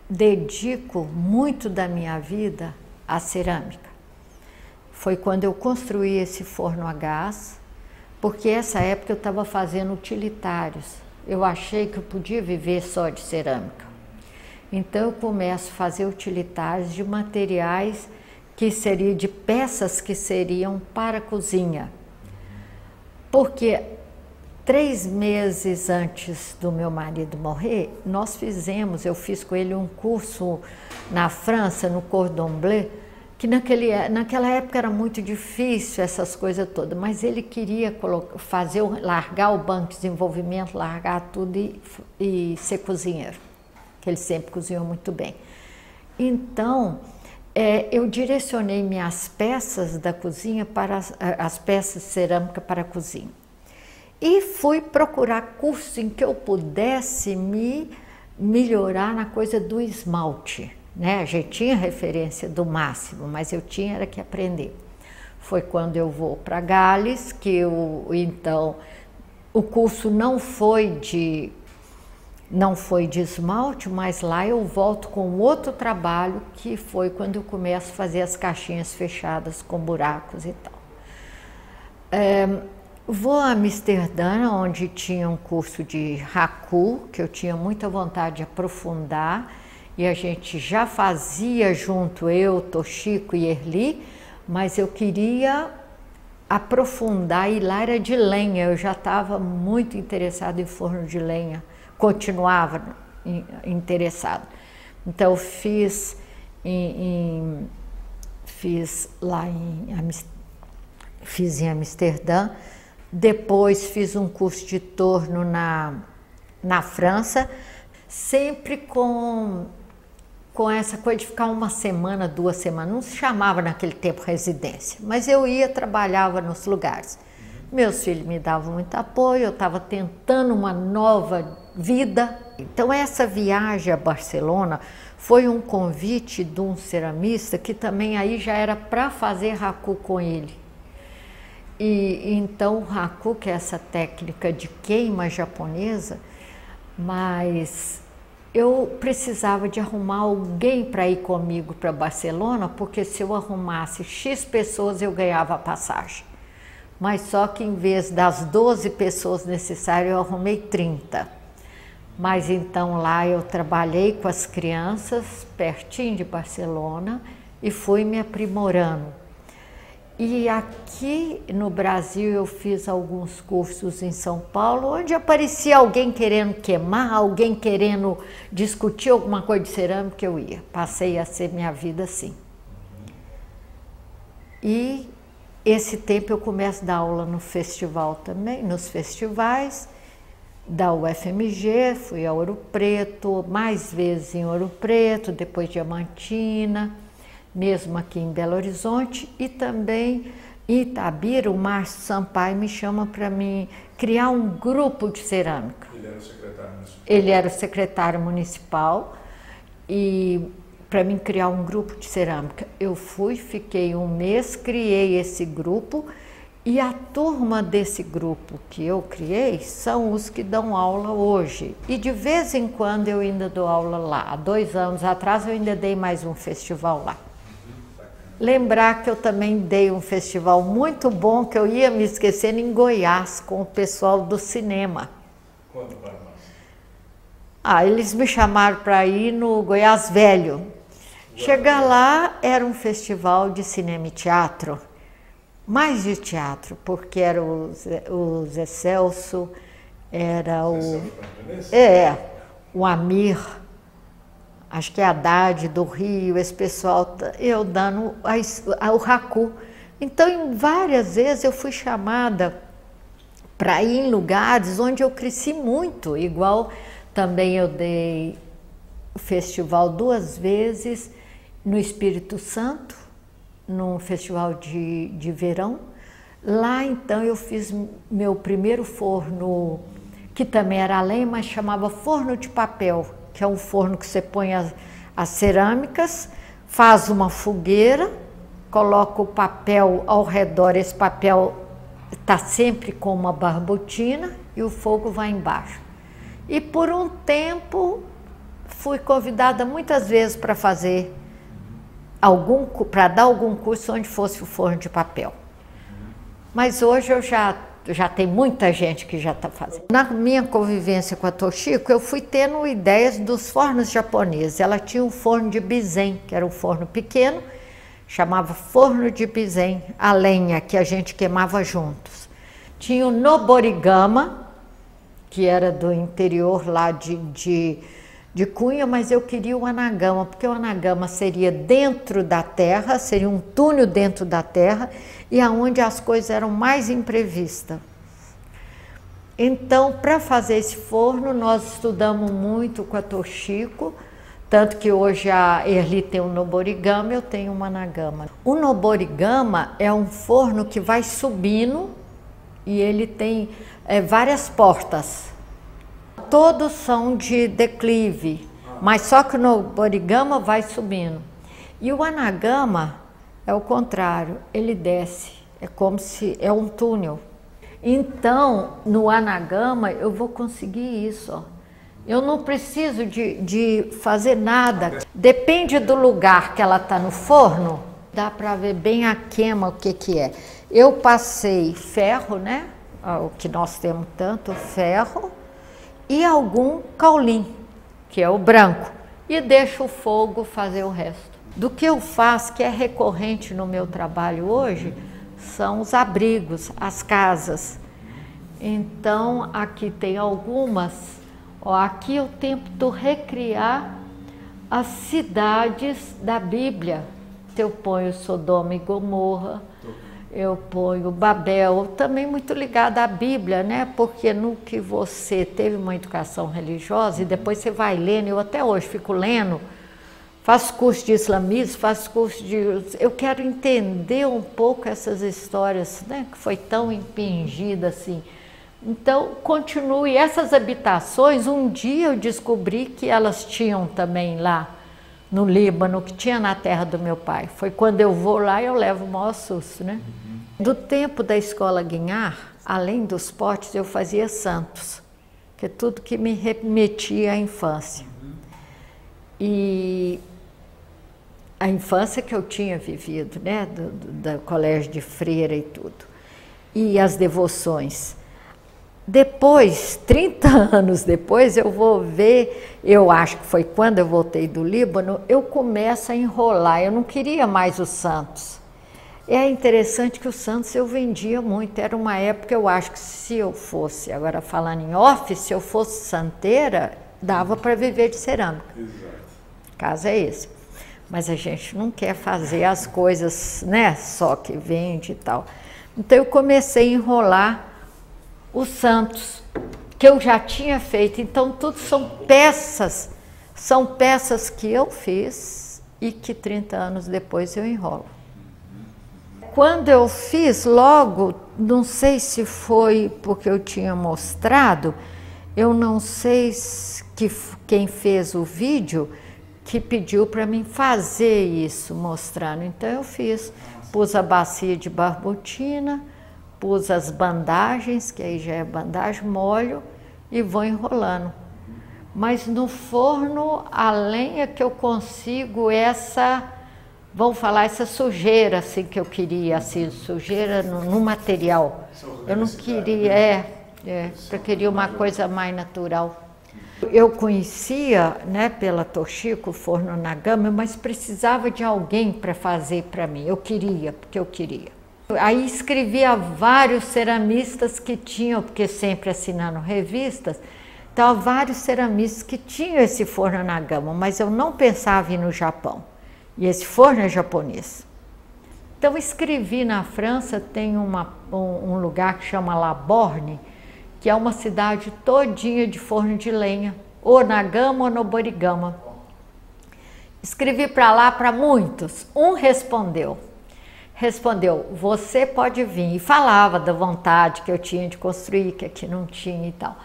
dedico muito da minha vida à cerâmica. Foi quando eu construí esse forno a gás, porque essa época eu estava fazendo utilitários. Eu achei que eu podia viver só de cerâmica. Então eu começo a fazer utilitários de materiais que seriam de peças que seriam para a cozinha. Porque 3 meses antes do meu marido morrer, eu fiz com ele um curso na França, no Cordon Bleu, que naquela época era muito difícil essas coisas todas, mas ele queria largar o banco de desenvolvimento, largar tudo e ser cozinheiro, que ele sempre cozinhou muito bem. Então, eu direcionei minhas peças da cozinha para as peças de cerâmica para a cozinha. E fui procurar curso em que eu pudesse me melhorar na coisa do esmalte. A gente tinha referência do máximo, mas eu tinha que aprender. Foi quando eu vou para Gales, que então o curso não foi de não foi de esmalte, mas lá eu volto com outro trabalho, que foi quando eu começo a fazer as caixinhas fechadas com buracos e tal. Vou a Amsterdã, onde tinha um curso de Haku, que eu tinha muita vontade de aprofundar, e a gente já fazia junto, eu, Toshiko e Erli, mas eu queria aprofundar, e lá era de lenha, eu já estava muito interessada em forno de lenha, continuava interessado. Então eu fiz fiz em Amsterdã, depois fiz um curso de torno na França, sempre com essa coisa de ficar uma semana, 2 semanas, não se chamava naquele tempo residência, mas eu ia, trabalhava nos lugares. Meus filhos me davam muito apoio, eu estava tentando uma nova vida. Então essa viagem a Barcelona foi um convite de um ceramista que também aí já era para fazer Haku com ele. E então o Haku, que é essa técnica de queima japonesa, mas eu precisava de arrumar alguém para ir comigo para Barcelona, porque se eu arrumasse X pessoas eu ganhava a passagem. Mas só que em vez das 12 pessoas necessárias eu arrumei 30. Mas então lá eu trabalhei com as crianças pertinho de Barcelona e fui me aprimorando. E aqui no Brasil eu fiz alguns cursos em São Paulo, onde aparecia alguém querendo queimar, alguém querendo discutir alguma coisa de cerâmica, eu ia. Passei a ser minha vida assim. E esse tempo eu começo a dar aula no festival também, nos festivais da UFMG, fui a Ouro Preto, mais vezes em Ouro Preto, depois Diamantina, mesmo aqui em Belo Horizonte, e também em Itabira, o Márcio Sampaio me chama para mim criar um grupo de cerâmica. Ele era o secretário municipal? Ele era o secretário municipal, e para mim criar um grupo de cerâmica. Eu fui, fiquei 1 mês, criei esse grupo, e a turma desse grupo que eu criei são os que dão aula hoje. E de vez em quando eu ainda dou aula lá. Há 2 anos atrás eu ainda dei mais um festival lá. Lembrar que eu também dei um festival muito bom, que eu ia me esquecendo, em Goiás, com o pessoal do cinema. Quando para nós? Eles me chamaram para ir no Goiás Velho. Chegar lá, era um festival de cinema e teatro, mais de teatro, porque era o Zé Celso, era o Amir, acho que é a Haddad do Rio, esse pessoal, eu dando o Haku. Então, várias vezes eu fui chamada para ir em lugares onde eu cresci muito, igual também eu dei o festival 2 vezes no Espírito Santo, num festival de verão. Lá então eu fiz meu primeiro forno, que também era a lenha, mas chamava forno de papel, que é um forno que você põe as cerâmicas, faz uma fogueira, coloca o papel ao redor, esse papel está sempre com uma barbotina e o fogo vai embaixo. E por um tempo fui convidada muitas vezes para fazer para dar algum curso onde fosse o forno de papel. Mas hoje eu já tem muita gente que já está fazendo. Na minha convivência com a Toshiko, eu fui tendo ideias dos fornos japoneses. Ela tinha um forno de bizen, que era um forno pequeno, chamava forno de bizen, a lenha que a gente queimava juntos. Tinha o Noborigama, que era do interior lá de Cunha, mas eu queria o Anagama, porque o Anagama seria dentro da terra, seria um túnel dentro da terra, e aonde as coisas eram mais imprevistas. Então, para fazer esse forno, nós estudamos muito com a Toshiko, tanto que hoje a Erli tem um Noborigama, eu tenho um Anagama. O Noborigama é um forno que vai subindo e ele tem várias portas. Todos são de declive, mas só que o Noborigama vai subindo. E o Anagama é o contrário, ele desce, é como se é um túnel. Então, no Anagama eu vou conseguir isso, ó. Eu não preciso de fazer nada. Depende do lugar que ela está no forno, dá para ver bem a queima o que é. Eu passei ferro, né? O que nós temos tanto, ferro, e algum caulim, que é o branco, e deixo o fogo fazer o resto. Do que eu faço, que é recorrente no meu trabalho hoje, são os abrigos, as casas. Então, aqui tem algumas. Ó, aqui eu tento recriar as cidades da Bíblia. Eu ponho Sodoma e Gomorra, eu ponho Babel, também muito ligada à Bíblia, né? Porque no que você teve uma educação religiosa e depois você vai lendo, eu até hoje fico lendo, faço curso de islamismo, faço curso de... Eu quero entender um pouco essas histórias, né? Que foi tão impingida assim. Então, continue. Essas habitações, um dia eu descobri que elas tinham também lá no Líbano, que tinha na terra do meu pai. Foi quando eu vou lá e eu levo o maior susto, né? Do tempo da escola Guignard, além dos potes, eu fazia santos, que é tudo que me remetia à infância. E a infância que eu tinha vivido, né? Do colégio de freira e tudo. E as devoções. Depois, 30 anos depois, eu vou ver, eu acho que foi quando eu voltei do Líbano, eu começo a enrolar, eu não queria mais os santos. É interessante que os santos eu vendia muito, era uma época, eu acho que se eu fosse, agora falando em off, se eu fosse santeira, dava para viver de cerâmica. Exato. O caso é esse. Mas a gente não quer fazer as coisas, né, só que vende e tal. Então eu comecei a enrolar os santos, que eu já tinha feito. Então tudo são peças que eu fiz e que 30 anos depois eu enrolo. Quando eu fiz, logo, não sei se foi porque eu tinha mostrado, eu não sei quem fez o vídeo que pediu para mim fazer isso, mostrando. Então eu fiz, pus a bacia de barbotina, pus as bandagens, que aí já é bandagem, molho e vou enrolando. Mas no forno, a lenha que eu consigo vamos falar, essa sujeira assim que eu queria, assim, sujeira no material. Eu não queria, eu queria uma coisa mais natural. Eu conhecia, né, pela Toshiko, o forno na gama, mas precisava de alguém para fazer para mim. Eu queria, porque eu queria. Aí escrevi a vários ceramistas que tinham, porque sempre assinando revistas, então vários ceramistas que tinham esse forno na gama, mas eu não pensava em ir no Japão. E esse forno é japonês. Então escrevi na França, tem um lugar que chama La Borne, que é uma cidade todinha de forno de lenha, ou na gama ou no borigama. Escrevi para lá para muitos, um respondeu, você pode vir, e falava da vontade que eu tinha de construir, que aqui não tinha e tal,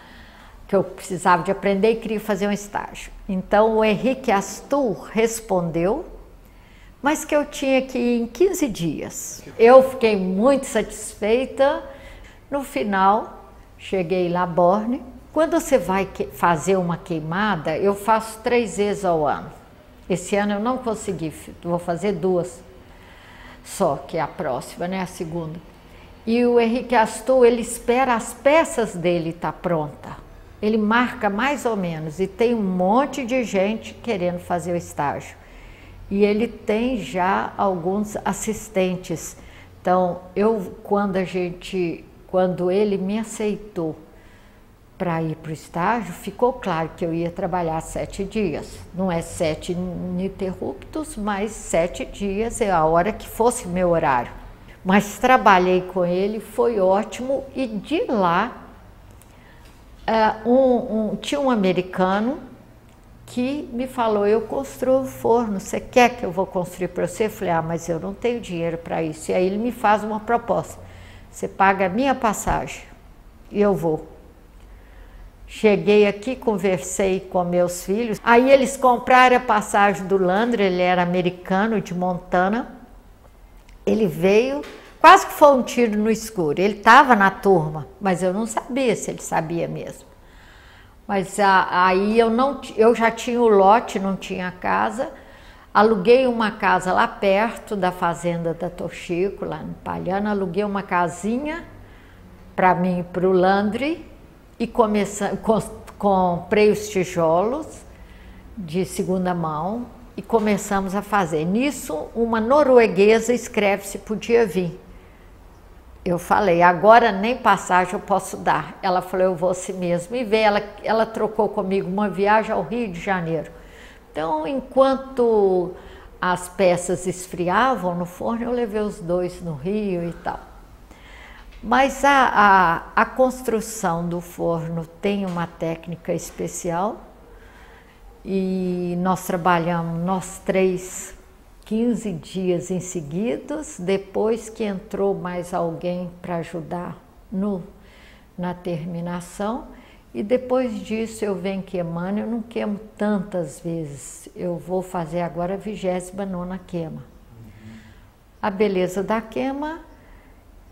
que eu precisava de aprender e queria fazer um estágio. Então o Henrique Astur respondeu, mas que eu tinha que ir em 15 dias. Eu fiquei muito satisfeita. No final, cheguei lá, Borne. Quando você vai fazer uma queimada, eu faço 3 vezes ao ano. Esse ano eu não consegui, vou fazer 2. Só que é a próxima, né, a segunda. E o Henrique Astur, ele espera as peças dele estar pronta. Ele marca mais ou menos e tem um monte de gente querendo fazer o estágio. E ele tem já alguns assistentes. Então, quando ele me aceitou para ir para o estágio, ficou claro que eu ia trabalhar 7 dias. Não é 7 ininterruptos, mas 7 dias é a hora que fosse meu horário. Mas trabalhei com ele, foi ótimo. E de lá, tinha um americano que me falou, eu construo um forno, você quer que eu vou construir para você? Eu falei, mas eu não tenho dinheiro para isso. E aí ele me faz uma proposta, você paga a minha passagem e eu vou. Cheguei aqui, conversei com meus filhos, aí eles compraram a passagem do Landry, ele era americano, de Montana. Ele veio, quase que foi um tiro no escuro, ele estava na turma, mas eu não sabia se ele sabia mesmo. Mas aí eu já tinha o lote, não tinha casa. Aluguei uma casa lá perto da fazenda da Tochico, lá no Palhano. Aluguei uma casinha para mim e para o Landry e comprei os tijolos de segunda mão e começamos a fazer. Nisso, uma norueguesa escreve se podia vir. Eu falei, agora nem passagem eu posso dar. Ela falou, eu vou assim mesmo. E veio, ela trocou comigo uma viagem ao Rio de Janeiro. Então, enquanto as peças esfriavam no forno, eu levei os dois no Rio e tal. Mas a construção do forno tem uma técnica especial e nós trabalhamos, nós três, 15 dias em seguidos, depois que entrou mais alguém para ajudar na terminação. E depois disso eu venho queimando, eu não queimo tantas vezes, eu vou fazer agora a 29ª queima. A beleza da queima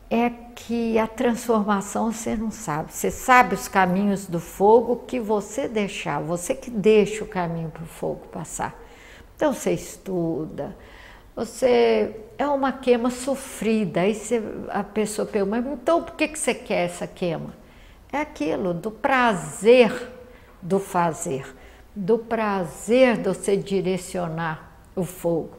é que a transformação você não sabe, você sabe os caminhos do fogo que você deixar, você que deixa o caminho para o fogo passar. Então você estuda, é uma queima sofrida, aí a pessoa pergunta, mas então por que você quer essa queima? É aquilo do prazer do fazer, do prazer de você direcionar o fogo,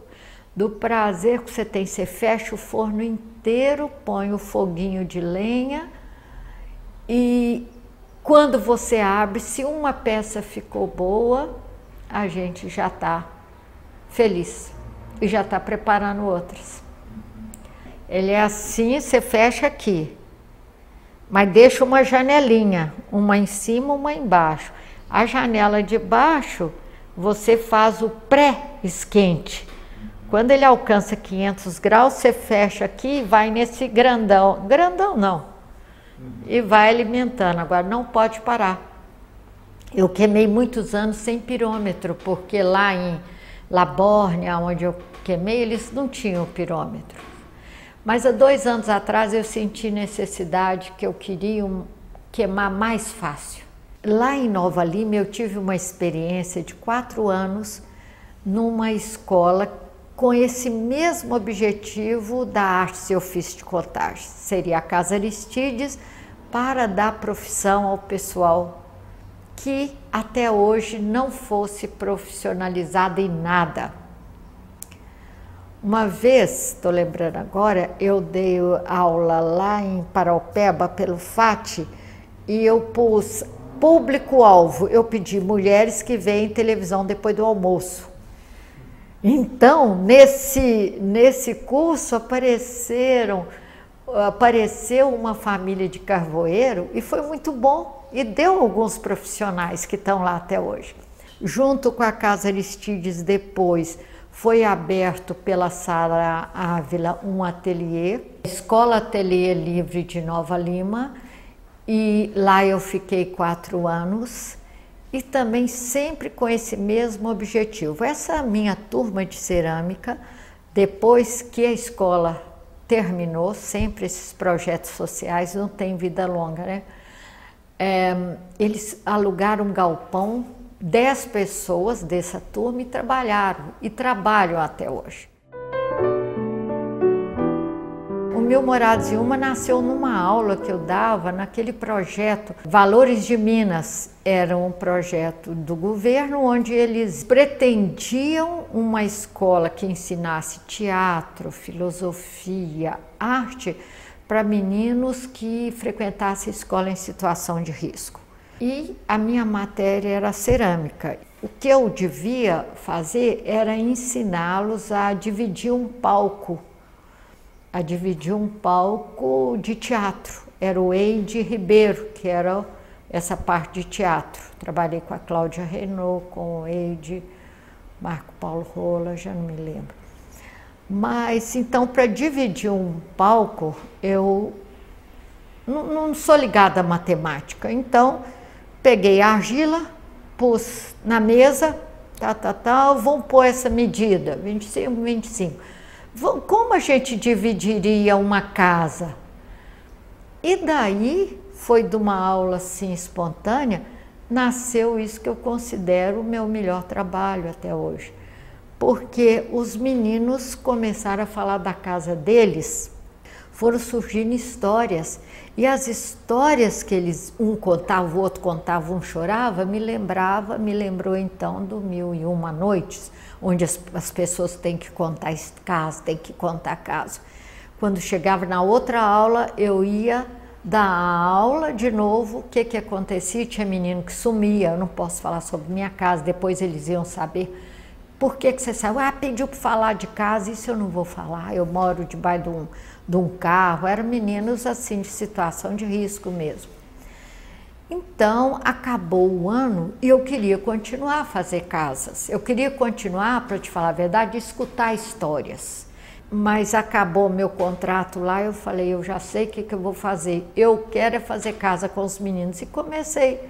do prazer que você tem, você fecha o forno inteiro, põe o foguinho de lenha e quando você abre, se uma peça ficou boa, a gente já está feliz e já está preparando outras. Ele é assim, você fecha aqui. Mas deixa uma janelinha, uma em cima, uma embaixo. A janela de baixo, você faz o pré-esquente. Quando ele alcança 500 graus, você fecha aqui e vai nesse grandão. Grandão não. E vai alimentando. Agora, não pode parar. Eu queimei muitos anos sem pirômetro, porque lá em Labórnia, onde eu queimei, eles não tinham pirômetro. Mas há 2 anos atrás eu senti necessidade que eu queria queimar mais fácil. Lá em Nova Lima eu tive uma experiência de 4 anos numa escola com esse mesmo objetivo da arte e ofício de cotagem. Seria a Casa Aristides para dar profissão ao pessoal que até hoje não fosse profissionalizado em nada. Uma vez, estou lembrando agora, eu dei aula lá em Paraupeba pelo FAT e eu pus público-alvo, eu pedi mulheres que veem televisão depois do almoço. Então, nesse curso apareceu uma família de carvoeiro e foi muito bom e deu alguns profissionais que estão lá até hoje. Junto com a Casa Aristides depois, foi aberto pela Sara Ávila um ateliê, Escola Ateliê Livre de Nova Lima, e lá eu fiquei 4 anos e também sempre com esse mesmo objetivo. Essa minha turma de cerâmica, depois que a escola terminou, sempre esses projetos sociais não têm vida longa, né? Eles alugaram um galpão, 10 pessoas dessa turma e trabalham até hoje. O meu Morados em Uma nasceu numa aula que eu dava naquele projeto Valores de Minas. Era um projeto do governo onde eles pretendiam uma escola que ensinasse teatro, filosofia, arte para meninos que frequentassem escola em situação de risco. E a minha matéria era cerâmica. O que eu devia fazer era ensiná-los a dividir um palco de teatro. Era o Eide Ribeiro, que era essa parte de teatro. Trabalhei com a Cláudia Renault, com o Eide, Marco Paulo Rola, já não me lembro. Mas, então, para dividir um palco, eu não sou ligada à matemática, então peguei a argila, pus na mesa, vamos pôr essa medida, 25, 25. Como a gente dividiria uma casa? E daí, foi de uma aula assim espontânea, nasceu isso que eu considero o meu melhor trabalho até hoje. Porque os meninos começaram a falar da casa deles, foram surgindo histórias. E as histórias que eles, um contava, o outro contava, um chorava, me lembrou então do 1001 Noites, onde as pessoas têm que contar caso, têm que contar caso. Quando chegava na outra aula, eu ia dar a aula de novo, o que acontecia? Tinha menino que sumia, eu não posso falar sobre minha casa, depois eles iam saber. Por que você saiu? Ah, pediu para falar de casa, isso eu não vou falar, eu moro debaixo de um carro, eram meninos assim de situação de risco mesmo. Então, acabou o ano e eu queria continuar a fazer casas, eu queria continuar, para te falar a verdade, escutar histórias. Mas acabou meu contrato lá, eu falei, eu já sei o que eu vou fazer, eu quero é fazer casa com os meninos. E comecei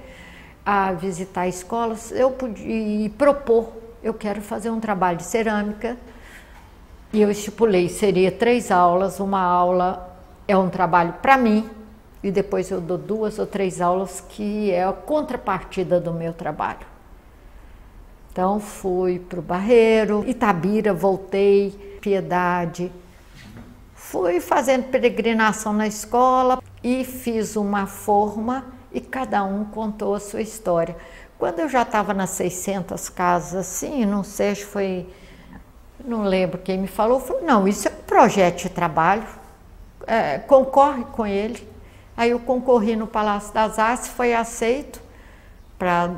a visitar escolas, eu podia propor, eu quero fazer um trabalho de cerâmica. E eu estipulei, seria 3 aulas, uma aula é um trabalho para mim, e depois eu dou 2 ou 3 aulas que é a contrapartida do meu trabalho. Então fui para o Barreiro, Itabira, voltei, Piedade, fui fazendo peregrinação na escola e fiz uma forma e cada um contou a sua história. Quando eu já estava nas 600 casas, assim, não sei, foi... Não lembro quem me falou, falou, não, isso é um projeto de trabalho, concorre com ele. Aí eu concorri no Palácio das Artes, foi aceito. Para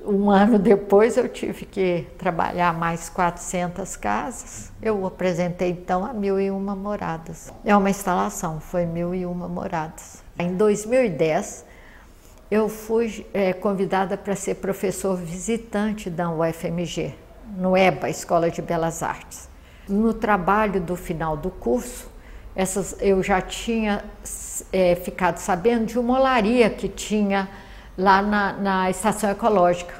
um ano depois eu tive que trabalhar mais 400 casas. Eu apresentei então a 1001 Moradas. É uma instalação, foi 1001 Moradas. Em 2010 eu fui convidada para ser professor visitante da UFMG. No EBA, Escola de Belas Artes. No trabalho do final do curso, eu já tinha ficado sabendo de uma olaria que tinha lá na Estação Ecológica.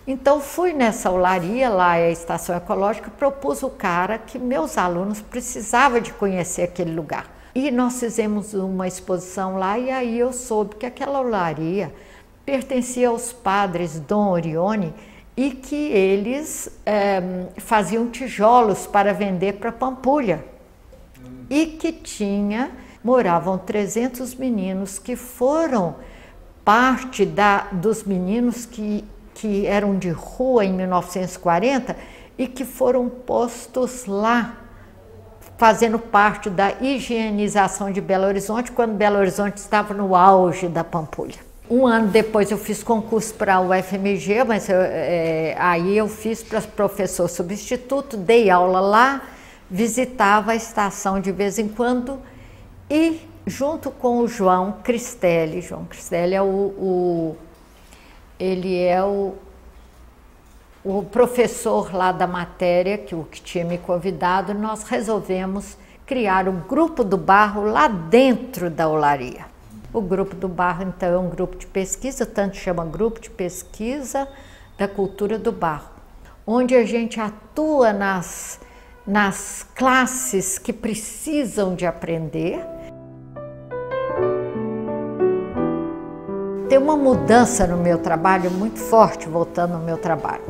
Então fui nessa olaria, lá é a Estação Ecológica, propus o cara que meus alunos precisavam de conhecer aquele lugar. E nós fizemos uma exposição lá e aí eu soube que aquela olaria pertencia aos padres Dom Orione, e que eles faziam tijolos para vender para Pampulha. E que moravam 300 meninos que foram parte dos meninos que eram de rua em 1940 e que foram postos lá, fazendo parte da higienização de Belo Horizonte, quando Belo Horizonte estava no auge da Pampulha. Um ano depois eu fiz concurso para a UFMG, mas aí eu fiz para professor substituto, dei aula lá, visitava a estação de vez em quando e junto com o João Cristelli é ele é o professor lá da matéria, que tinha me convidado, nós resolvemos criar o Grupo do Barro lá dentro da olaria. O Grupo do Barro, então, é um grupo de pesquisa, tanto chama Grupo de Pesquisa da Cultura do Barro, onde a gente atua nas classes que precisam de aprender. Tem uma mudança no meu trabalho muito forte, voltando ao meu trabalho.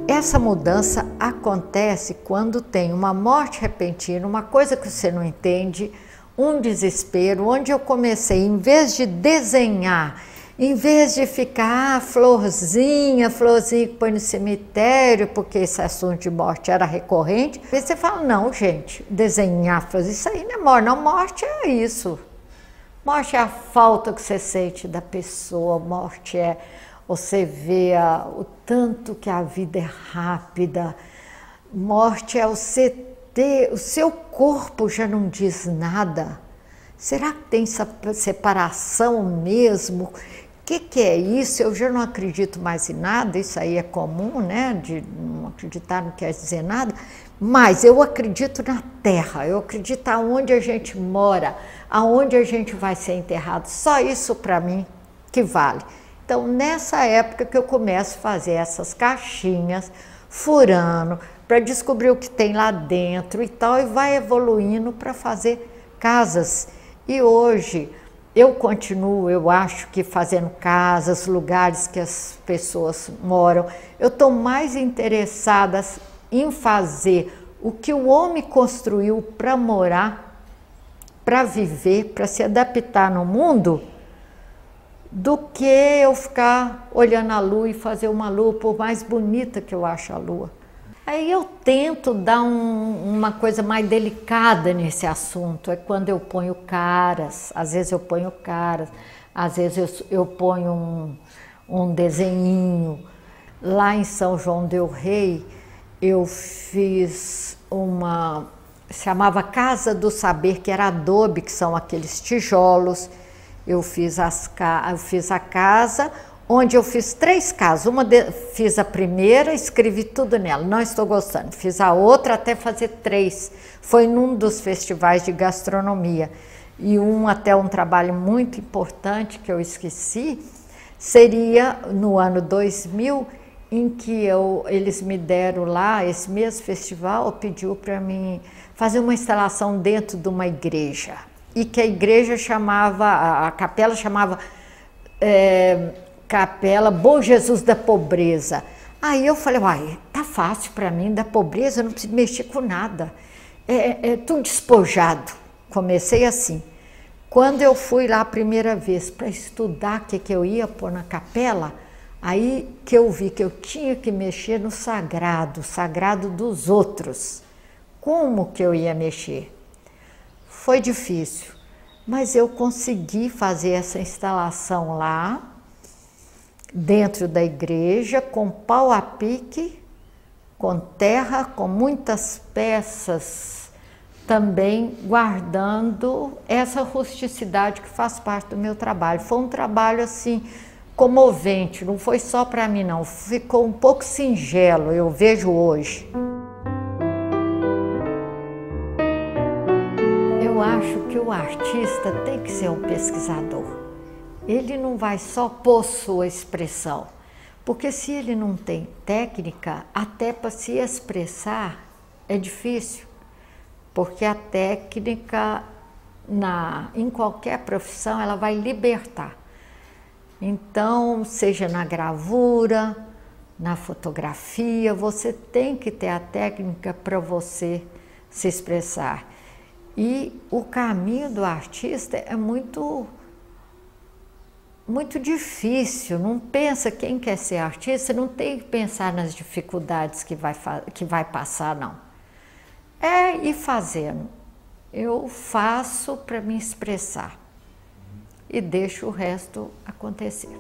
Essa mudança acontece quando tem uma morte repentina, uma coisa que você não entende, um desespero, onde eu comecei, em vez de desenhar, em vez de ficar florzinha que põe no cemitério, porque esse assunto de morte era recorrente, você fala, não, gente, desenhar florzinha, isso aí não é morte, não, morte é isso. Morte é a falta que você sente da pessoa, morte é você ver o tanto que a vida é rápida, morte é você ter, o seu corpo já não diz nada. Será que tem essa separação mesmo? O que é isso? Eu já não acredito mais em nada, isso aí é comum, né? De não acreditar não quer dizer nada, mas eu acredito na terra, eu acredito aonde a gente mora, aonde a gente vai ser enterrado, só isso para mim que vale. Então, nessa época que eu começo a fazer essas caixinhas, furando, para descobrir o que tem lá dentro e tal, e vai evoluindo para fazer casas. E hoje eu continuo, eu acho que fazendo casas, lugares que as pessoas moram. Eu estou mais interessada em fazer o que o homem construiu para morar, para viver, para se adaptar no mundo, do que eu ficar olhando a lua e fazer uma lua, por mais bonita que eu acho a lua. Aí eu tento dar uma coisa mais delicada nesse assunto, é quando eu ponho caras, às vezes eu ponho caras, às vezes eu ponho um desenhinho. Lá em São João del Rei, eu fiz chamava Casa do Saber, que era adobe, que são aqueles tijolos. Eu fiz a casa, onde eu fiz 3 casas. Fiz a primeira, escrevi tudo nela, não estou gostando. Fiz a outra até fazer 3. Foi num dos festivais de gastronomia. E até um trabalho muito importante que eu esqueci, seria no ano 2000, em que eles me deram lá, esse mesmo festival, pediu para mim fazer uma instalação dentro de uma igreja. E que a igreja a capela chamava Capela Bom Jesus da Pobreza. Aí eu falei, uai, tá fácil para mim, da pobreza eu não preciso mexer com nada, é tudo despojado. Comecei assim. Quando eu fui lá a primeira vez para estudar o que eu ia pôr na capela, aí que eu vi que eu tinha que mexer no sagrado, sagrado dos outros. Como que eu ia mexer? Foi difícil, mas eu consegui fazer essa instalação lá, dentro da igreja, com pau a pique, com terra, com muitas peças, também guardando essa rusticidade que faz parte do meu trabalho. Foi um trabalho assim, comovente, não foi só para mim não, ficou um pouco singelo, eu vejo hoje. Eu acho que o artista tem que ser um pesquisador. Ele não vai só pôr sua expressão, porque se ele não tem técnica, até para se expressar é difícil, porque a técnica em qualquer profissão ela vai libertar. Então, seja na gravura, na fotografia, você tem que ter a técnica para você se expressar. E o caminho do artista é muito difícil. Não pensa, quem quer ser artista não tem que pensar nas dificuldades que vai passar, não. É ir fazendo. Eu faço para me expressar e deixo o resto acontecer.